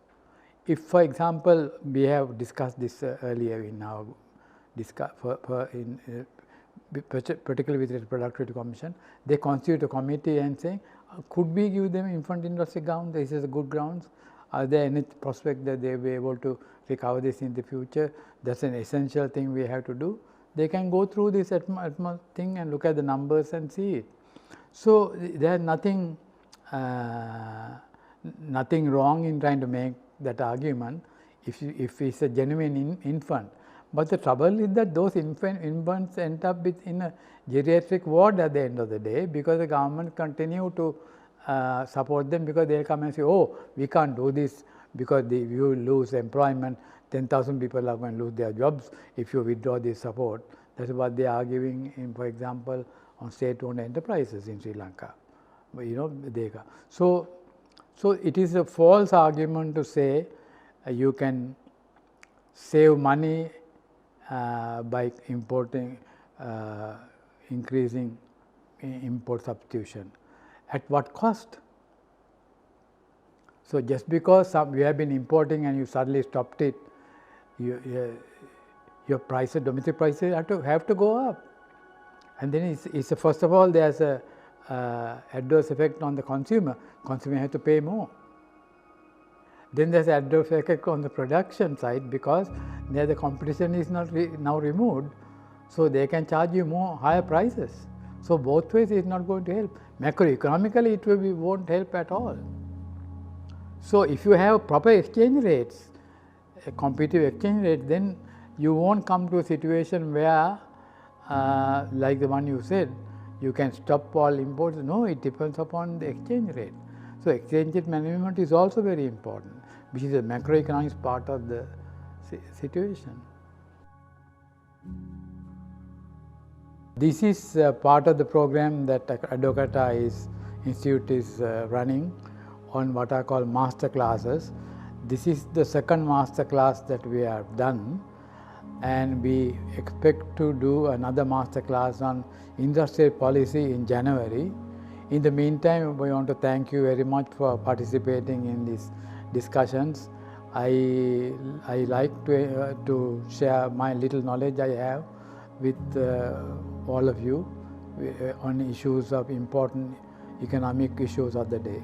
If, for example, we have discussed this earlier in our particularly with the Productivity Commission, they constitute a committee and saying, could we give them infant industry ground? This is a good grounds. Are there any prospect that they will be able to recover this in the future? That's an essential thing we have to do. They can go through this thing and look at the numbers and see it. So there is nothing wrong in trying to make that argument if it's a genuine infant. But the trouble is that those infants end up in a geriatric ward at the end of the day, because the government continue to support them, because they will come and say, oh, we can't do this because you lose employment, 10,000 people are going to lose their jobs if you withdraw this support. That is what they are arguing in, for example, on state-owned enterprises in Sri Lanka. You know, so it is a false argument to say you can save money by increasing import substitution. At what cost? So just because we have been importing and you suddenly stopped it, your prices, domestic prices have to go up. And then it's first of all, there's a adverse effect on the consumer. Consumer has to pay more. Then there's adverse effect on the production side, because there the competition is not now removed, so they can charge you higher prices. So both ways is not going to help. Macroeconomically, it won't help at all. So if you have proper exchange rates, a competitive exchange rate, then you won't come to a situation where, like the one you said, you can stop all imports. No, it depends upon the exchange rate. So exchange rate management is also very important, which is a macroeconomic part of the situation. This is part of the program that Advocata Institute is running on what are called master classes. This is the second master class that we have done, and we expect to do another master class on industrial policy in January. In the meantime, we want to thank you very much for participating in these discussions. I like to share my little knowledge I have with all of you on issues of important economic issues of the day.